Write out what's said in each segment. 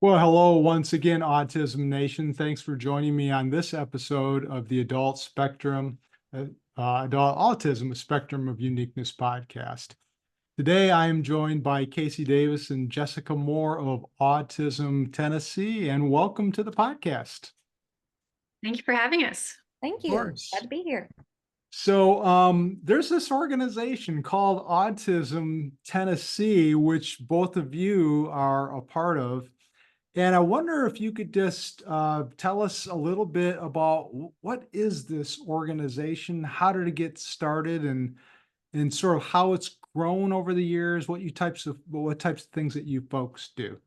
Well, hello once again, Autism Nation. Thanks for joining me on this episode of the Adult Spectrum, Adult Autism, a Spectrum of Uniqueness podcast. Today, I am joined by Casey Davis and Jessica Moore of Autism Tennessee, and welcome to the podcast. Thank you for having us. Thank Of you. course. Glad to be here. So there's this organization called Autism Tennessee, which both of you are a part of. And I wonder if you could just tell us a little bit about what is this organization, how did it get started, and sort of how it's grown over the years, what types of things that you folks do.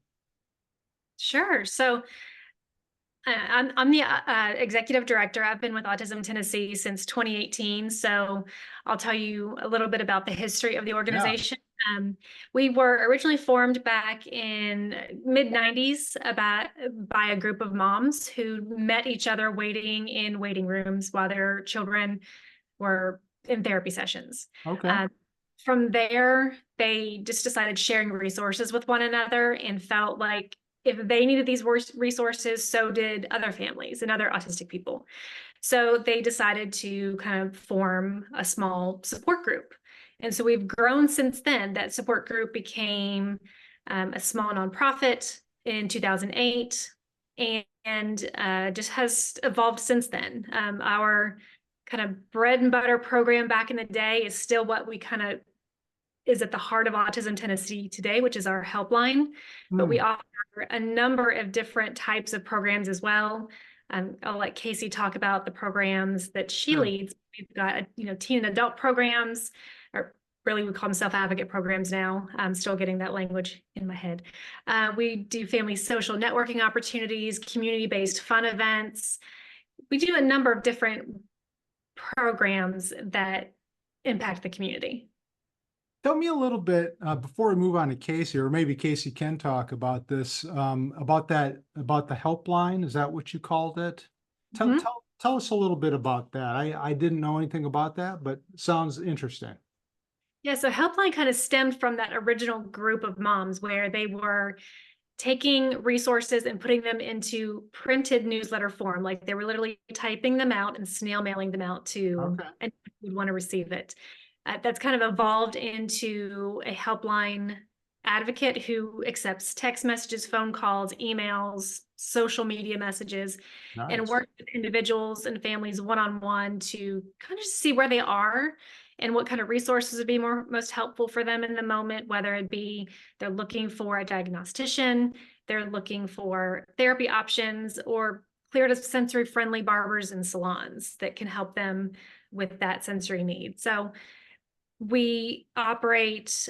Sure. So I'm the executive director. I've been with Autism Tennessee since 2018. So I'll tell you a little bit about the history of the organization. We were originally formed back in mid 90s by a group of moms who met each other waiting in waiting rooms while their children were in therapy sessions. Okay. From there, they just decided sharing resources with one another and felt like if they needed these resources, so did other families and other autistic people. So they decided to kind of form a small support group. And so we've grown since then. That support group became a small nonprofit in 2008 and just has evolved since then. Our kind of bread and butter program back in the day is still what we kind of is at the heart of Autism Tennessee today, which is our helpline. But we offer a number of different types of programs as well. I'll let Casey talk about the programs that she leads. We've got, teen and adult programs, or really we call them self-advocate programs now. I'm still getting that language in my head. We do family social networking opportunities, community-based fun events. We do a number of different programs that impact the community. Tell me a little bit before we move on to Casey, or maybe Casey can talk about this, about the helpline. Is that what you called it? Tell us a little bit about that. I didn't know anything about that, but sounds interesting. Yeah, so helpline kind of stemmed from that original group of moms where they were taking resources and putting them into printed newsletter form. Like they were literally typing them out and snail mailing them out to anyone who would want to receive it. That's kind of evolved into a helpline advocate who accepts text messages, phone calls, emails, social media messages, and works with individuals and families one-on-one to kind of see where they are and what kind of resources would be most helpful for them in the moment, whether it be they're looking for a diagnostician, they're looking for therapy options, or clear to sensory friendly barbers and salons that can help them with that sensory need. So we operate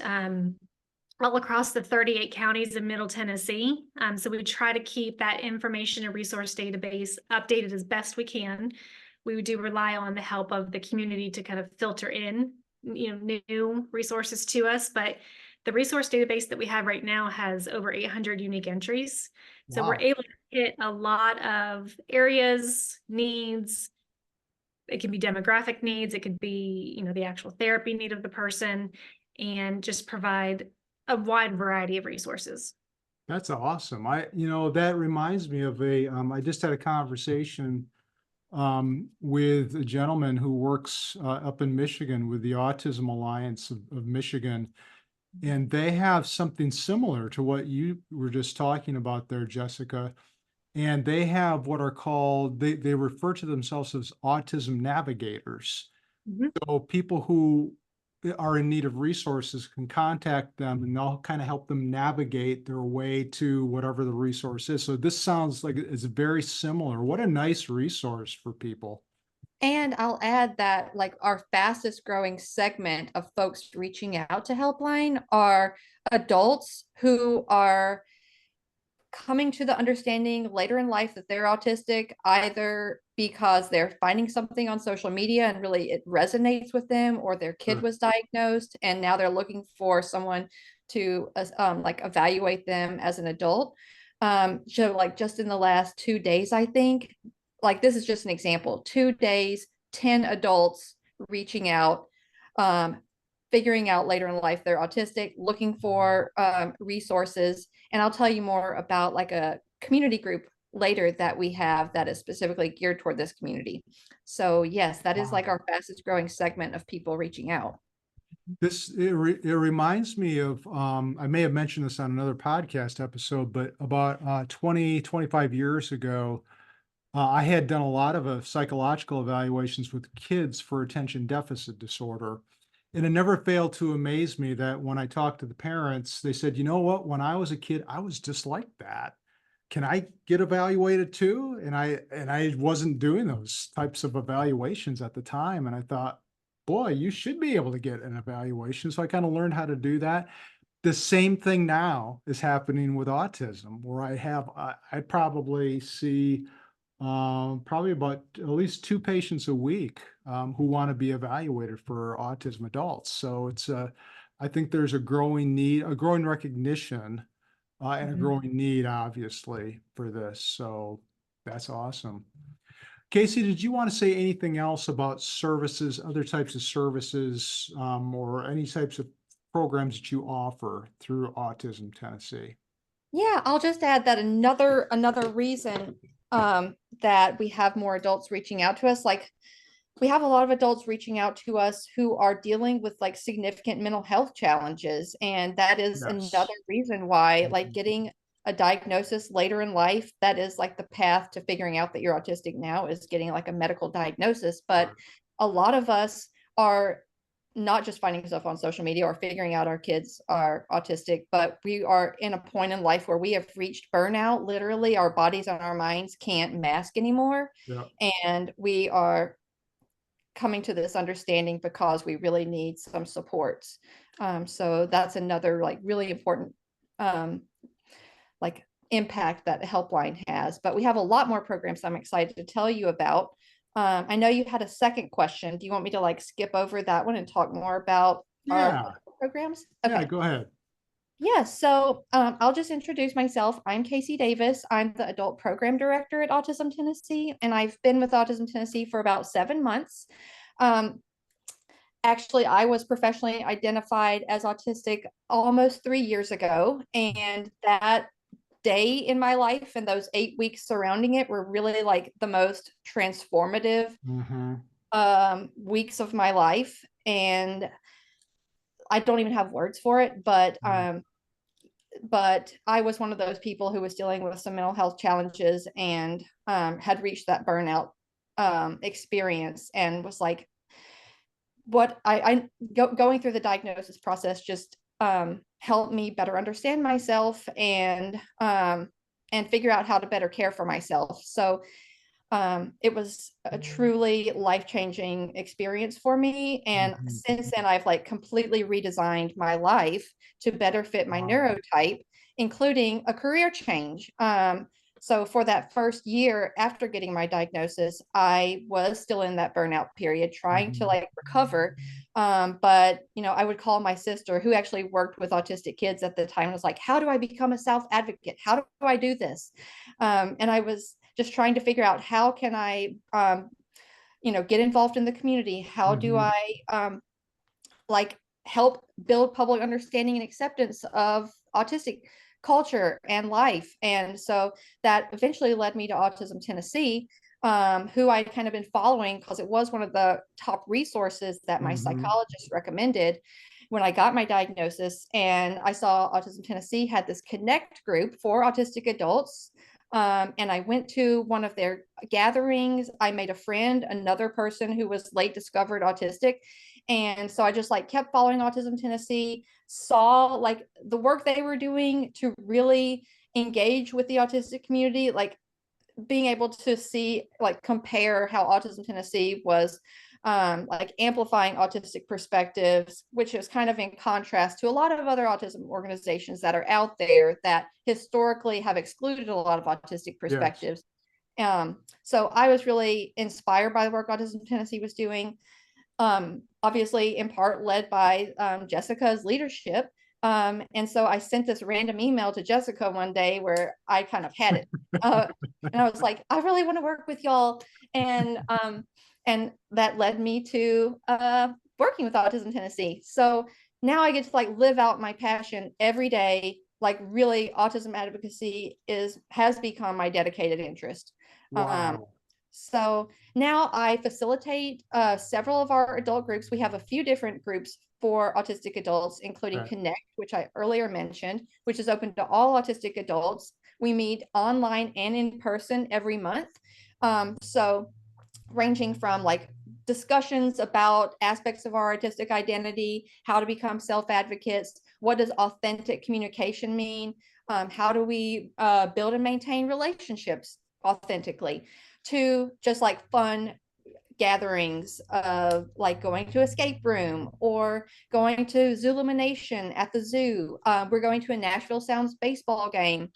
all across the 38 counties in Middle Tennessee. So we try to keep that information and resource database updated as best we can. We do rely on the help of the community to kind of filter in, new resources to us. But the resource database that we have right now has over 800 unique entries. So we're able to hit a lot of areas, needs. It can be demographic needs. It could be, the actual therapy need of the person, and just provide a wide variety of resources. That's awesome. That reminds me of I just had a conversation with a gentleman who works up in Michigan with the Autism Alliance of Michigan. And they have something similar to what you were just talking about there, Jessica. And they have what are called, they refer to themselves as autism navigators. So people who are in need of resources can contact them and they'll kind of help them navigate their way to whatever the resource is. So this sounds like it's very similar. What a nice resource for people. And I'll add that like our fastest growing segment of folks reaching out to Helpline are adults who are coming to the understanding later in life that they're autistic, either because they're finding something on social media and really it resonates with them, or their kid was diagnosed and now they're looking for someone to like evaluate them as an adult. So like just in the last 2 days, I think, like this is just an example, 2 days, 10 adults reaching out, figuring out later in life they're autistic, looking for resources. And I'll tell you more about like a community group later that we have that is specifically geared toward this community. So yes, that is like Wow. our fastest growing segment of people reaching out. It reminds me of, I may have mentioned this on another podcast episode, but about 20, 25 years ago, I had done a lot of psychological evaluations with kids for attention deficit disorder. And it never failed to amaze me that when I talked to the parents, they said, you know what, when I was a kid, I was just like that. Can I get evaluated too? And I wasn't doing those types of evaluations at the time. And I thought, boy, you should be able to get an evaluation. So I kind of learned how to do that. The same thing now is happening with autism, where I probably see probably about at least 2 patients a week who want to be evaluated for autism adults. So I think there's a growing need, a growing recognition, and a Mhm. growing need, obviously, for this. So that's awesome. Casey, did you want to say anything else about services, other types of services, or any types of programs that you offer through Autism Tennessee? Yeah, I'll just add that another reason that we have more adults reaching out to us, like we have a lot of adults reaching out to us who are dealing with like significant mental health challenges. And that is another Yes. reason why like Mhm. getting a diagnosis later in life, that is like the path to figuring out that you're autistic now is getting like a medical diagnosis. But Right. a lot of us are not just finding stuff on social media or figuring out our kids are autistic, but we are in a point in life where we have reached burnout. Literally, our bodies and our minds can't mask anymore. Yeah. And we are coming to this understanding because we really need some supports. So that's another like really important um, like impact that the helpline has. But we have a lot more programs I'm excited to tell you about. I know you had a second question. Do you want me to like skip over that one and talk more about our Yeah. programs? Yeah. Okay. Go ahead. Yeah, so I'll just introduce myself. I'm Casey Davis. I'm the adult program director at Autism Tennessee, and I've been with Autism Tennessee for about 7 months. Um, Actually, I was professionally identified as autistic almost 3 years ago, and that day in my life and those 8 weeks surrounding it were really like the most transformative Mm-hmm. weeks of my life. And I don't even have words for it, but I was one of those people who was dealing with some mental health challenges and had reached that burnout experience and was like, what going through the diagnosis process just helped me better understand myself and figure out how to better care for myself. So it was a truly life-changing experience for me. And Mm-hmm. since then, I've like completely redesigned my life to better fit my Wow. neurotype, including a career change. So for that first year after getting my diagnosis, I was still in that burnout period, trying to Mhm. like recover. But you know, I would call my sister, who actually worked with autistic kids at the time, and was like, "How do I become a self advocate? How do I do this?" And I was just trying to figure out how can I, get involved in the community? How do Mhm. I like help build public understanding and acceptance of autistic culture and life? And so that eventually led me to Autism Tennessee, who I'd kind of been following because it was one of the top resources that my Mhm. psychologist recommended when I got my diagnosis. And I saw Autism Tennessee had this connect group for autistic adults. And I went to one of their gatherings. I made a friend, another person who was late discovered autistic. And so I just like kept following Autism Tennessee, saw like the work they were doing to really engage with the autistic community, like being able to see, like compare how Autism Tennessee was like amplifying autistic perspectives, which is kind of in contrast to a lot of other autism organizations that are out there that historically have excluded a lot of autistic Yes. perspectives. So I was really inspired by the work Autism Tennessee was doing, obviously in part led by Jessica's leadership. And so I sent this random email to Jessica one day where I kind of had it. And I was like, I really want to work with y'all. And that led me to working with Autism Tennessee. So now I get to like live out my passion every day. Like really, autism advocacy has become my dedicated interest. Um, Wow. so now I facilitate several of our adult groups. We have a few different groups for autistic adults, including Right. Connect, which I earlier mentioned, which is open to all autistic adults. We meet online and in person every month. So ranging from like discussions about aspects of our artistic identity, how to become self-advocates, what does authentic communication mean, how do we build and maintain relationships authentically, to just like fun gatherings of like going to escape room or going to Zoolumination at the zoo. We're going to a Nashville Sounds baseball game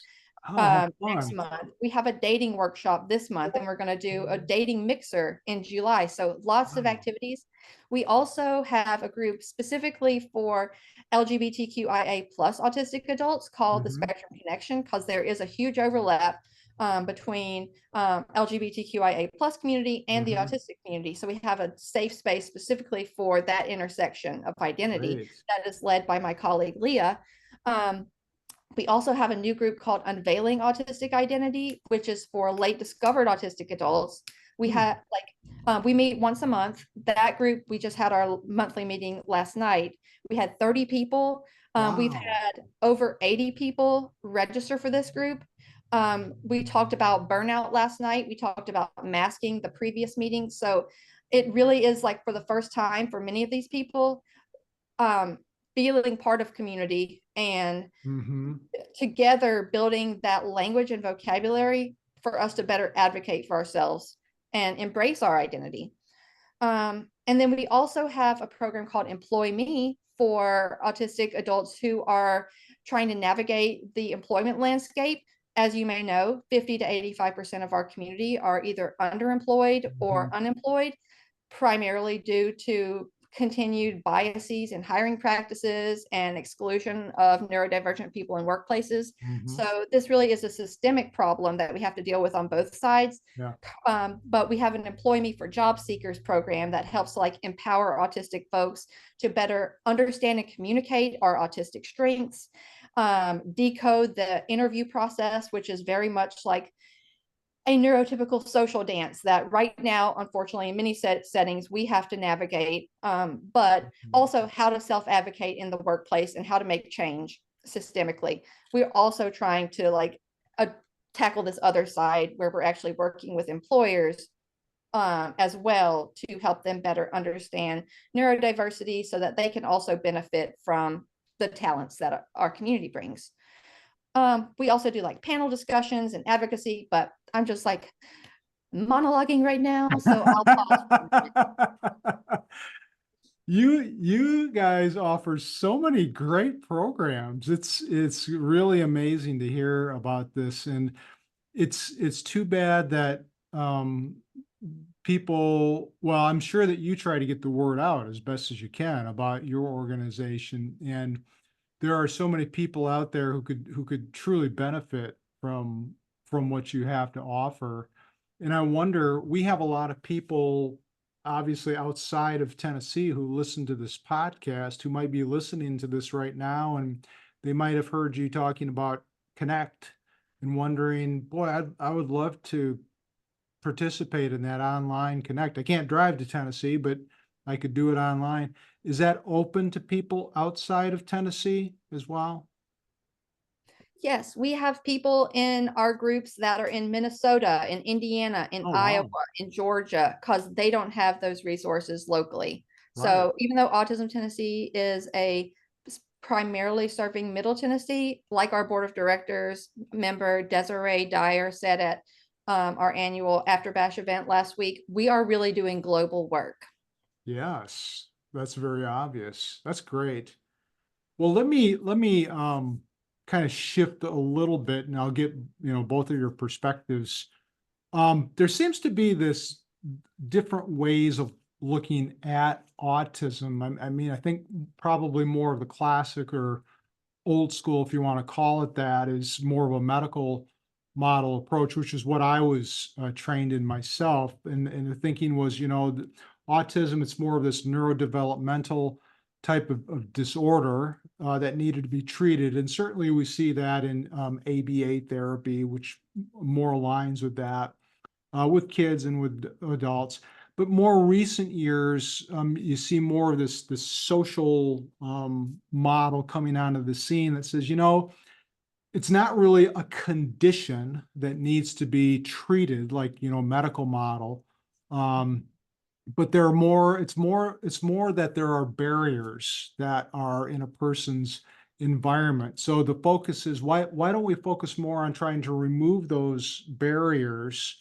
Oh, how next fun. month. We have a dating workshop this month, and we're going to do a dating mixer in July. So lots of Wow. activities. We also have a group specifically for LGBTQIA plus autistic adults called the Mhm. Spectrum Connection, because there is a huge overlap between LGBTQIA plus community and the Mhm. autistic community. So we have a safe space specifically for that intersection of identity Great. that is led by my colleague Leah. Um, we also have a new group called Unveiling Autistic Identity, which is for late discovered autistic adults. We Hmm. have we meet once a month. That group, we just had our monthly meeting last night. We had 30 people. We've Wow. had over 80 people register for this group. We talked about burnout last night. We talked about masking the previous meeting. So it really is like for the first time for many of these people, um, feeling part of community and Mhm. together building that language and vocabulary for us to better advocate for ourselves and embrace our identity. And then we also have a program called Employ Me for autistic adults who are trying to navigate the employment landscape. As you may know, 50 to 85% of our community are either underemployed or Mhm. unemployed, primarily due to continued biases in hiring practices and exclusion of neurodivergent people in workplaces. Mhm. So this really is a systemic problem that we have to deal with on both sides. Yeah. But we have an Employ Me for Job Seekers program that helps like empower autistic folks to better understand and communicate our autistic strengths, decode the interview process, which is very much like a neurotypical social dance that right now, unfortunately, in many settings, we have to navigate, but Mhm. also how to self-advocate in the workplace and how to make change systemically. We're also trying to like tackle this other side where we're actually working with employers as well to help them better understand neurodiversity so that they can also benefit from the talents that our community brings. We also do like panel discussions and advocacy, but I'm just like monologuing right now, so I'll pause for a minute. You guys offer so many great programs. It's really amazing to hear about this, and it's too bad that people, well, I'm sure that you try to get the word out as best as you can about your organization, and there are so many people out there who could truly benefit from what you have to offer. And I wonder, we have a lot of people obviously outside of Tennessee who listen to this podcast, who might be listening to this right now, and they might have heard you talking about Connect and wondering, boy, I would love to participate in that online Connect. I can't drive to Tennessee, but I could do it online. Is that open to people outside of Tennessee as well? Yes, we have people in our groups that are in Minnesota, in Indiana, in Oh, Iowa, wow. in Georgia, because they don't have those resources locally. Right. So even though Autism Tennessee is primarily serving Middle Tennessee, like our board of directors member Desiree Dyer said at our annual After Bash event last week, we are really doing global work. Yes, that's very obvious. That's great. Well, let me kind of shift a little bit and I'll get, both of your perspectives. There seems to be this different ways of looking at autism. I mean, I think probably more of the classic or old school, if you want to call it that, is more of a medical model approach, which is what I was trained in myself. And the thinking was, autism, it's more of this neurodevelopmental type of disorder that needed to be treated. And certainly we see that in ABA therapy, which more aligns with that, with kids and with adults. But more recent years, you see more of this social model coming onto the scene that says, it's not really a condition that needs to be treated like, medical model. But it's more that there are barriers that are in a person's environment. So the focus is why don't we focus more on trying to remove those barriers,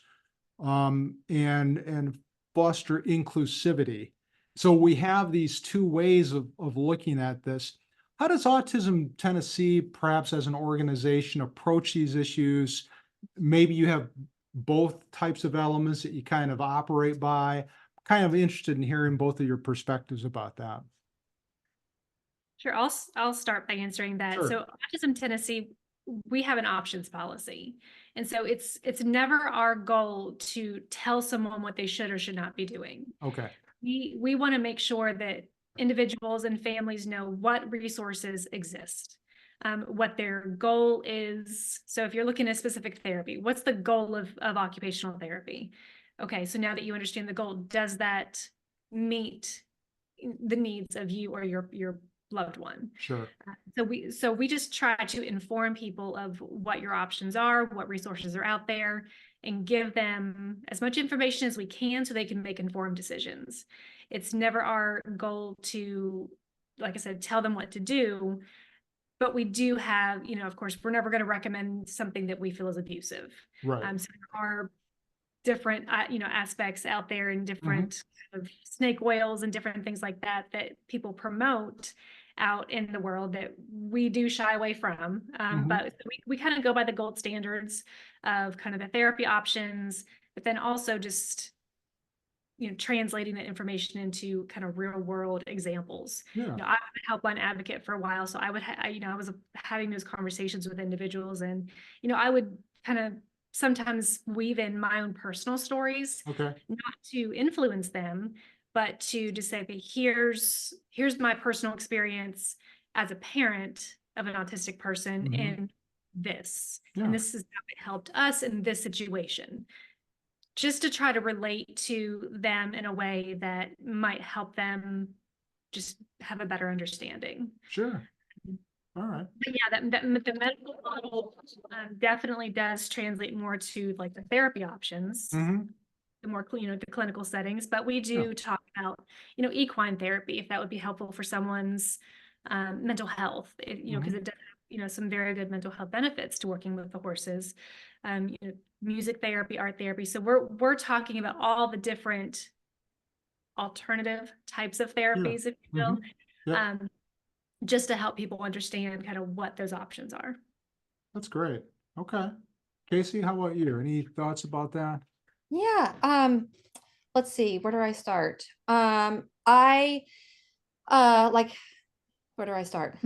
and foster inclusivity. So we have these two ways of looking at this. How does Autism Tennessee, perhaps as an organization, approach these issues? Maybe you have both types of elements that you kind of operate by. Kind of interested in hearing both of your perspectives about that. Sure, I'll start by answering that. Sure. So Autism Tennessee, we have an options policy. And so it's never our goal to tell someone what they should or should not be doing. Okay. We want to make sure that individuals and families know what resources exist, what their goal is. So if you're looking at specific therapy, what's the goal of occupational therapy? Okay, so now that you understand the goal, does that meet the needs of you or your loved one? Sure. So we just try to inform people of what your options are, what resources are out there, and give them as much information as we can so they can make informed decisions. It's never our goal to, like I said, tell them what to do, but we do have, of course, we're never going to recommend something that we feel is abusive. Right. So there are different, aspects out there and different kind of snake oils and different things like that people promote out in the world that we do shy away from. But we kind of go by the gold standards of kind of the therapy options, but then also just, translating that information into kind of real world examples. Yeah. I was a helpline advocate for a while, so I would, I was having those conversations with individuals, and, I would kind of sometimes weave in my own personal stories, Okay. not to influence them, but to just say, okay, here's my personal experience as a parent of an autistic person in this, and this is how it helped us in this situation, just to try to relate to them in a way that might help them just have a better understanding. Sure. All right. But yeah, the medical model definitely does translate more to like the therapy options, the more, the clinical settings, but we do talk about, equine therapy, if that would be helpful for someone's mental health, because it does, some very good mental health benefits to working with the horses, music therapy, art therapy. So we're talking about all the different alternative types of therapies, if you will. Yep. Just to help people understand kind of what those options are. That's great. Okay. Casey, how about you? Any thoughts about that? Yeah. Let's see, where do I start? I like, where do I start?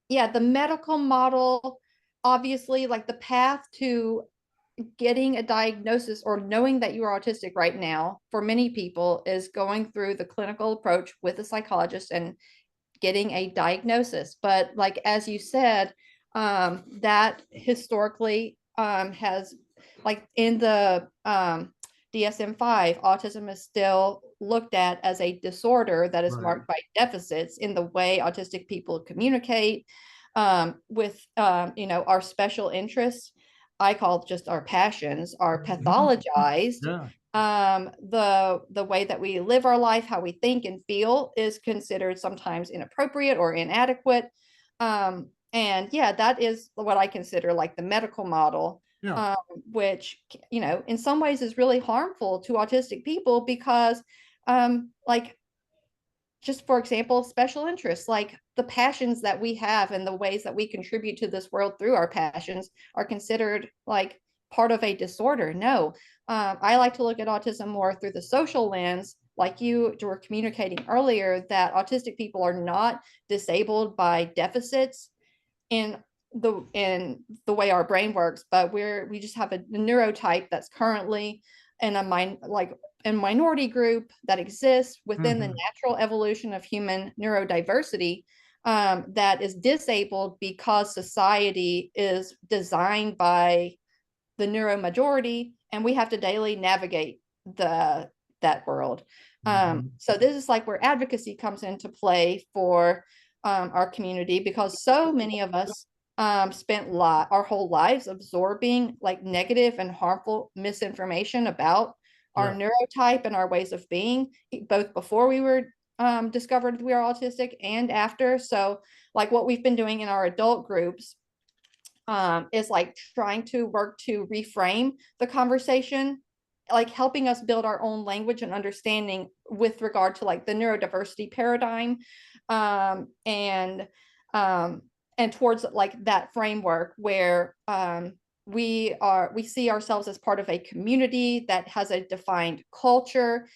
Yeah, the medical model, obviously, like the path to getting a diagnosis or knowing that you are autistic right now for many people is going through the clinical approach with a psychologist and getting a diagnosis. But like, as you said, that historically has, like in the DSM-5, autism is still looked at as a disorder that is marked by deficits in the way autistic people communicate with, our special interests. I call just our passions are pathologized. Yeah. The way that we live our life, how we think and feel is considered sometimes inappropriate or inadequate. And yeah, that is what I consider like the medical model, which, in some ways is really harmful to autistic people because, like, just for example, special interests, like the passions that we have and the ways that we contribute to this world through our passions are considered like part of a disorder. No, I like to look at autism more through the social lens, like you were communicating earlier, that autistic people are not disabled by deficits in the way our brain works, but we just have a neurotype that's currently a minority group that exists within the Mhm. natural evolution of human neurodiversity, that is disabled because society is designed by the neuromajority, and we have to daily navigate that world. Mhm. So this is like where advocacy comes into play for our community, because so many of us spent our whole lives absorbing like negative and harmful misinformation about our Yeah. neurotype and our ways of being, both before we were discovered we are autistic and after. So like what we've been doing in our adult groups is like trying to work to reframe the conversation, like helping us build our own language and understanding with regard to like the neurodiversity paradigm, um, and um, and towards like that framework where we see ourselves as part of a community that has a defined culture,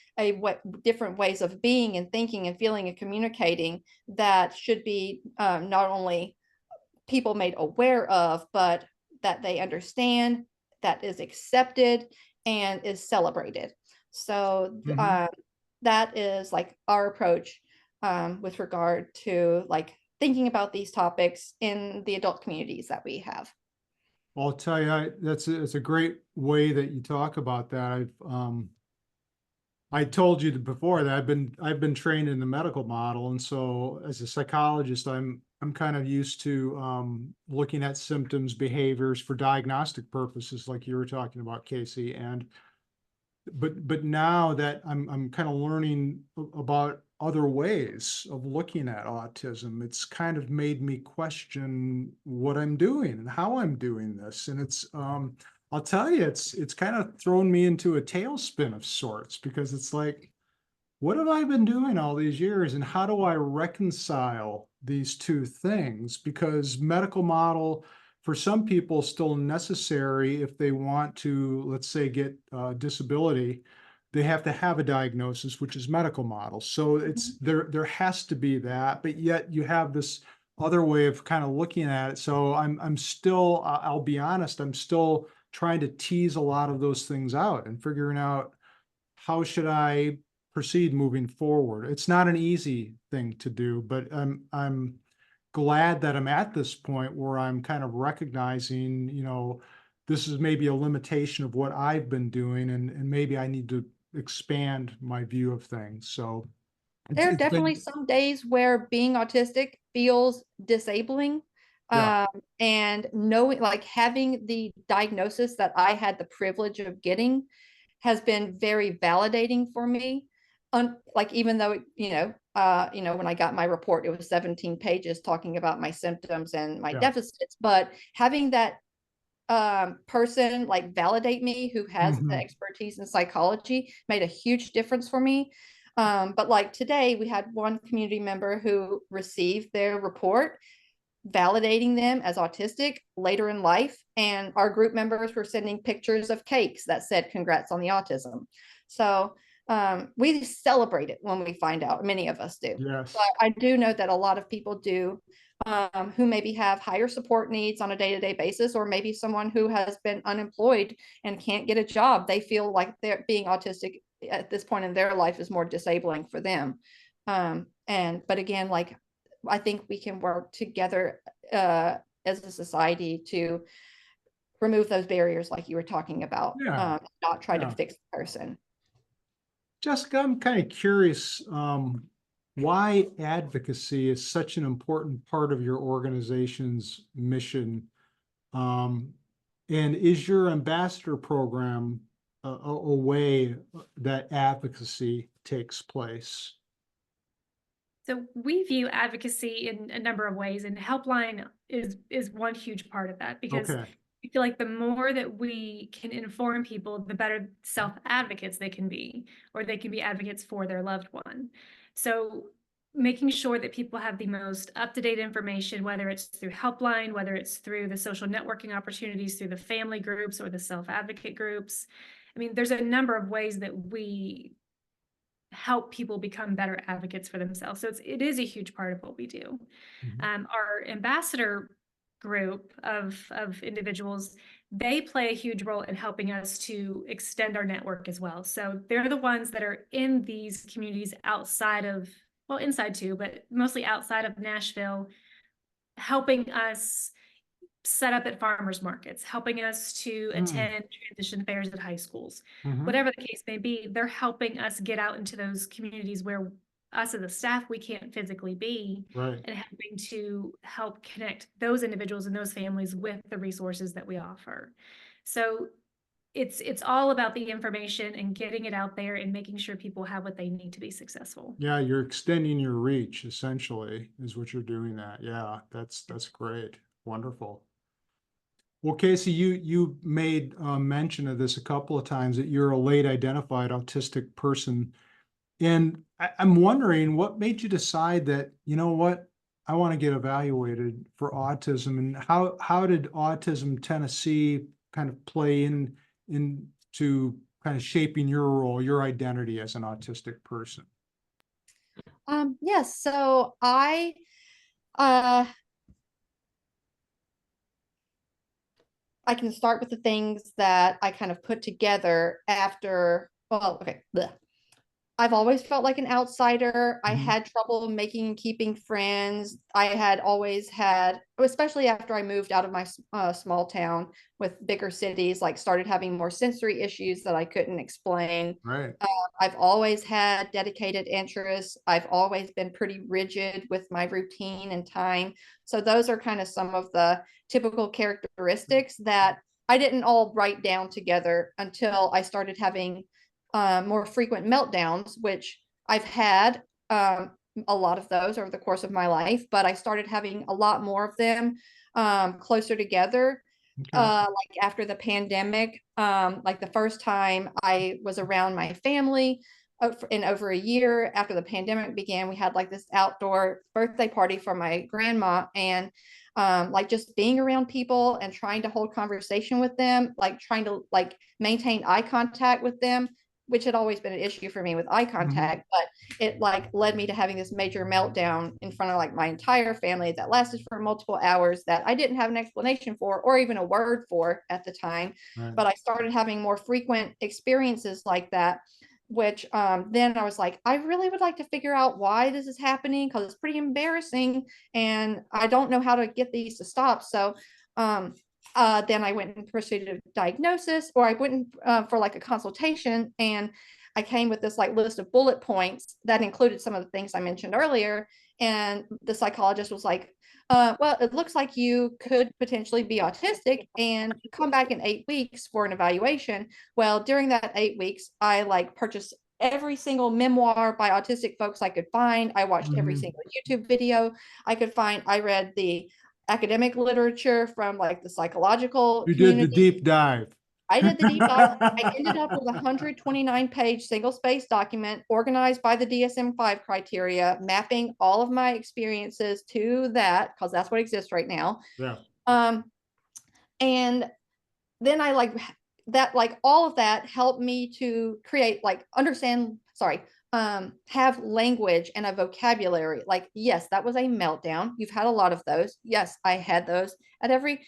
different ways of being and thinking and feeling and communicating that should be not only people made aware of, but that they understand, that is accepted and is celebrated. So Mhm. that is like our approach with regard to like thinking about these topics in the adult communities that we have. Well, I'll tell you, it's a great way that you talk about that. I told you before that I've been trained in the medical model, and so as a psychologist, I'm kind of used to looking at symptoms, behaviors for diagnostic purposes, like you were talking about, Casey. And but now that I'm kind of learning about other ways of looking at autism, it's kind of made me question what I'm doing and how I'm doing this. And I'll tell you, it's kind of thrown me into a tailspin of sorts, because it's like, what have I been doing all these years, and how do I reconcile these two things? Because medical model for some people is still necessary if they want to, let's say, get disability. They have to have a diagnosis, which is medical model. So it's there has to be that, but yet you have this other way of kind of looking at it. So I'm still, I'll be honest, I'm still trying to tease a lot of those things out and figuring out how should I proceed moving forward. It's not an easy thing to do, but I'm glad that I'm at this point where I'm kind of recognizing, this is maybe a limitation of what I've been doing, and maybe I need to expand my view of things. So There are it's definitely been, some days where being autistic feels disabling. yeah, Um, and knowing, like having the diagnosis that I had the privilege of getting has been very validating for me. Like even though, when I got my report, it was 17 pages talking about my symptoms and my yeah. deficits, but having that person like validate me who has the Mhm. expertise in psychology made a huge difference for me. But like today we had one community member who received their report validating them as autistic later in life, and our group members were sending pictures of cakes that said congrats on the autism. So we celebrate it when we find out, many of us do. So Yes. I do know that a lot of people do, who maybe have higher support needs on a day-to-day basis, or maybe someone who has been unemployed and can't get a job. They feel like they're being autistic at this point in their life is more disabling for them. But again, like I think we can work together as a society to remove those barriers, like you were talking about, Yeah. not try to Yeah. fix the person. Jessica, I'm kind of curious, why advocacy is such an important part of your organization's mission. Um, and is your ambassador program a way that advocacy takes place? So we view advocacy in a number of ways, and helpline is one huge part of that, because Okay. I feel like the more that we can inform people, the better self-advocates they can be, or they can be advocates for their loved one. So making sure that people have the most up-to-date information, whether it's through helpline, whether it's through the social networking opportunities, through the family groups or the self-advocate groups. I mean, there's a number of ways that we help people become better advocates for themselves. So it is a huge part of what we do. Mhm. Our ambassador group of individuals, they play a huge role in helping us to extend our network as well. So they're the ones that are in these communities outside of, well, inside too, but mostly outside of Nashville, helping us set up at farmers markets, helping us to attend transition fairs at high schools. Mhm. Whatever the case may be, they're helping us get out into those communities where us as a staff, we can't physically be, Right. and helping to help connect those individuals and those families with the resources that we offer. So it's all about the information and getting it out there and making sure people have what they need to be successful. Yeah, you're extending your reach essentially is what you're doing that. Yeah, that's great. Wonderful. Well, Casey, you made mention of this a couple of times that you're a late identified autistic person. And I'm wondering what made you decide that, you know what, I want to get evaluated for autism, and how did Autism Tennessee kind of play into kind of shaping your role, your identity as an autistic person? Yes, so uh I can start with the things that I kind of put together after, well, okay. Bleh. I've always felt like an outsider. I Mhm. had trouble making and keeping friends. I had always had, especially after I moved out of my small town with bigger cities, like started having more sensory issues that I couldn't explain. Right. I've always had dedicated interests. I've always been pretty rigid with my routine and time. So those are kind of some of the typical characteristics that I didn't all write down together until I started having more frequent meltdowns, which I've had a lot of those over the course of my life, but I started having a lot more of them closer together. Okay. Like after the pandemic, like the first time I was around my family in over a year after the pandemic began, we had like this outdoor birthday party for my grandma, and like just being around people and trying to hold conversation with them, like trying to like maintain eye contact with them, which had always been an issue for me with eye Mhm. contact, but it like led me to having this major meltdown in front of like my entire family that lasted for multiple hours that I didn't have an explanation for or even a word for at the time. Right. But I started having more frequent experiences like that, which then I was like, I really would like to figure out why this is happening because it's pretty embarrassing and I don't know how to get these to stop. So then I went and pursued a diagnosis, or I went for like a consultation, and I came with this like list of bullet points that included some of the things I mentioned earlier. And the psychologist was like, well, it looks like you could potentially be autistic and come back in 8 weeks for an evaluation. Well, during that 8 weeks, I like purchased every single memoir by autistic folks I could find. I watched every Mhm. single YouTube video I could find. I read the academic literature from like the psychological You did the community. deep dive. I did the deep dive. I ended up with a 129-page single-space document organized by the DSM-5 criteria, mapping all of my experiences to that, because that's what exists right now. Yeah. Um, and then I like that, like all of that helped me to create, like, understand, sorry, have language and a vocabulary. Like, yes, that was a meltdown. You've had a lot of those. Yes, I had those at every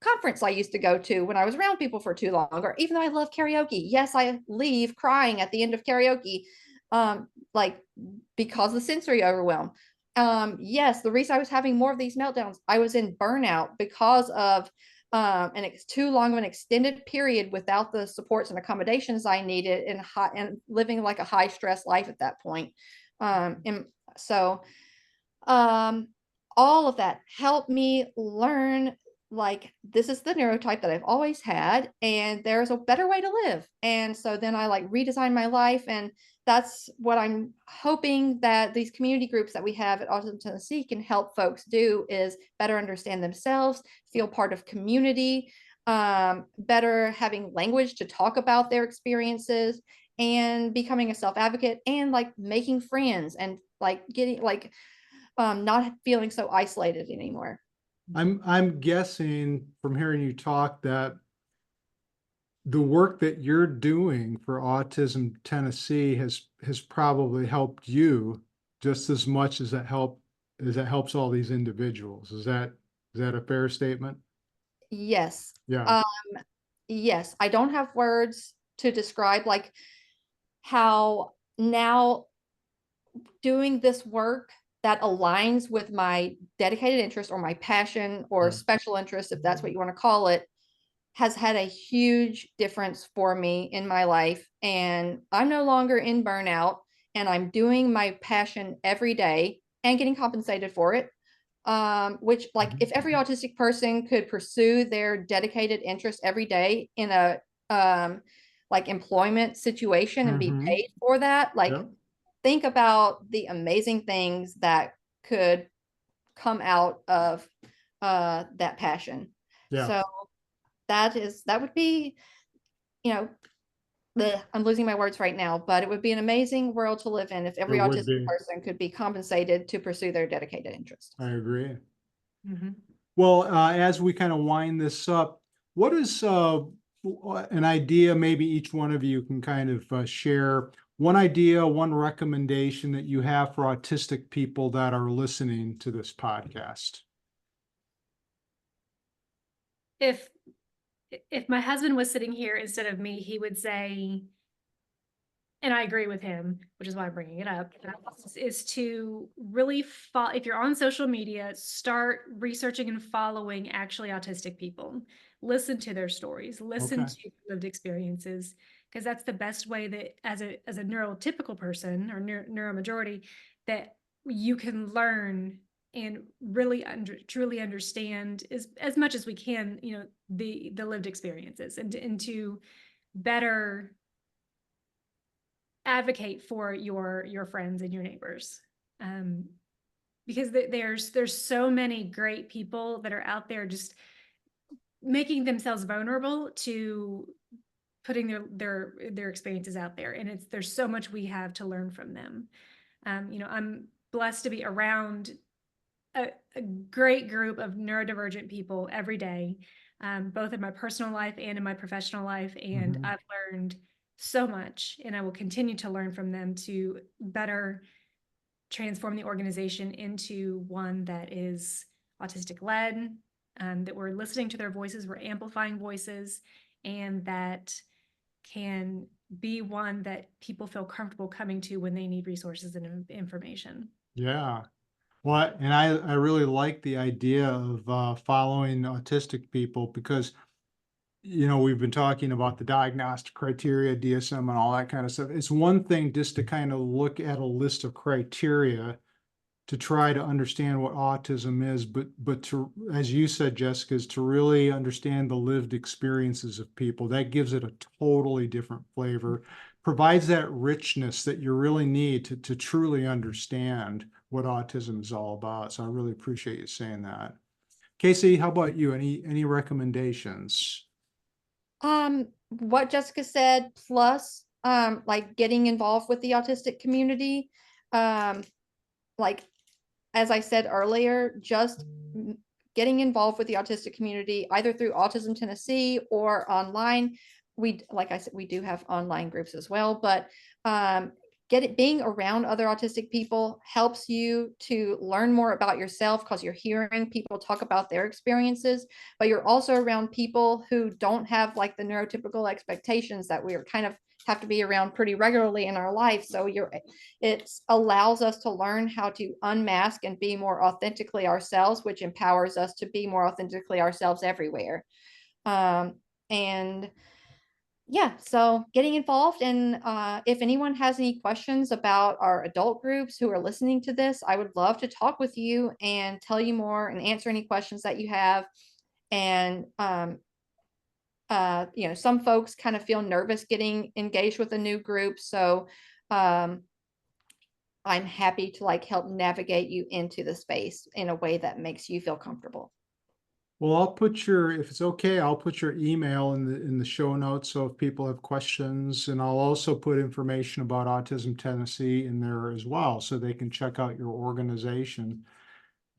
conference I used to go to when I was around people for too long, or even though I love karaoke. Yes, I leave crying at the end of karaoke, like because of the sensory overwhelm. Yes, the reason I was having more of these meltdowns, I was in burnout because of and it's too long of an extended period without the supports and accommodations I needed, and living like a high stress life at that point. And so um all of that helped me learn, like, this is the neurotype that I've always had and there's a better way to live. And so then I like redesigned my life, and that's what I'm hoping that these community groups that we have at Autism Tennessee can help folks do, is better understand themselves, feel part of community, better having language to talk about their experiences, and becoming a self-advocate, and like making friends, and like getting like not feeling so isolated anymore. I'm guessing from hearing you talk that the work that you're doing for Autism Tennessee has probably helped you just as much as it helps all these individuals. Is that Is that a fair statement? Yes. Yeah. Yes, I don't have words to describe like how now doing this work that aligns with my dedicated interest or my passion or Right. special interest, if that's what you want to call it, has had a huge difference for me in my life. And I'm no longer in burnout, and I'm doing my passion every day and getting compensated for it. Which, like, if every autistic person could pursue their dedicated interest every day in a like employment situation and be Mm-hmm. paid for that, like, Yep. think about the amazing things that could come out of that passion. Yeah. So that would be, you know, I'm losing my words right now, but it would be an amazing world to live in if It every would autistic be. person could be compensated to pursue their dedicated interest. I agree. Mhm. Well, as we kind of wind this up, what is an idea maybe each one of you can kind of share one idea, one recommendation that you have for autistic people that are listening to this podcast? If my husband was sitting here instead of me, he would say, and I agree with him, which is why I'm bringing it up, is to really follow, if you're on social media, start researching and following actually autistic people. Listen to their stories, listen Okay. to lived experiences, because that's the best way that as a neurotypical person or neuromajority, that you can learn and really truly understand as much as we can, the lived experiences, and to better advocate for your friends and your neighbors, because there's so many great people that are out there just making themselves vulnerable to putting their experiences out there, and there's so much we have to learn from them. I'm blessed to be around a great group of neurodivergent people every day, both in my personal life and in my professional life. And Mhm. I've learned so much, and I will continue to learn from them to better transform the organization into one that is autistic led, that we're listening to their voices, we're amplifying voices, and that can be one that people feel comfortable coming to when they need resources and information. Yeah. Well, and I really like the idea of following autistic people because, we've been talking about the diagnostic criteria, DSM, and all that kind of stuff. It's one thing just to kind of look at a list of criteria to try to understand what autism is, but to, as you said, Jessica, is to really understand the lived experiences of people. That gives it a totally different flavor, provides that richness that you really need to truly understand what autism is all about. So I really appreciate you saying that. Casey, how about you? Any recommendations? What Jessica said, plus like getting involved with the autistic community. Like, as I said earlier, just getting involved with the autistic community, either through Autism Tennessee or online. Like I said, we do have online groups as well, but being around other autistic people helps you to learn more about yourself because you're hearing people talk about their experiences, but you're also around people who don't have like the neurotypical expectations that we are kind of have to be around pretty regularly in our life. So it allows us to learn how to unmask and be more authentically ourselves, which empowers us to be more authentically ourselves everywhere. And yeah, so getting involved. And if anyone has any questions about our adult groups who are listening to this, I would love to talk with you and tell you more and answer any questions that you have. And some folks kind of feel nervous getting engaged with a new group. So um, I'm happy to like help navigate you into the space in a way that makes you feel comfortable. Well, if it's okay, I'll put your email in the show notes. So if people have questions, and I'll also put information about Autism Tennessee in there as well, so they can check out your organization.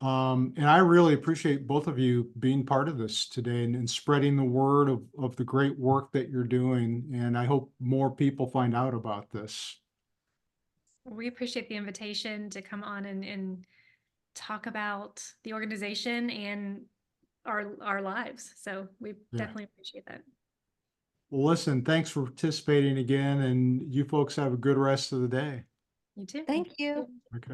And I really appreciate both of you being part of this today and spreading the word of the great work that you're doing. And I hope more people find out about this. We appreciate the invitation to come on and talk about the organization and our lives. So we Yeah. definitely appreciate that. Well, listen, thanks for participating again, and you folks have a good rest of the day. You too. Thank you. Okay.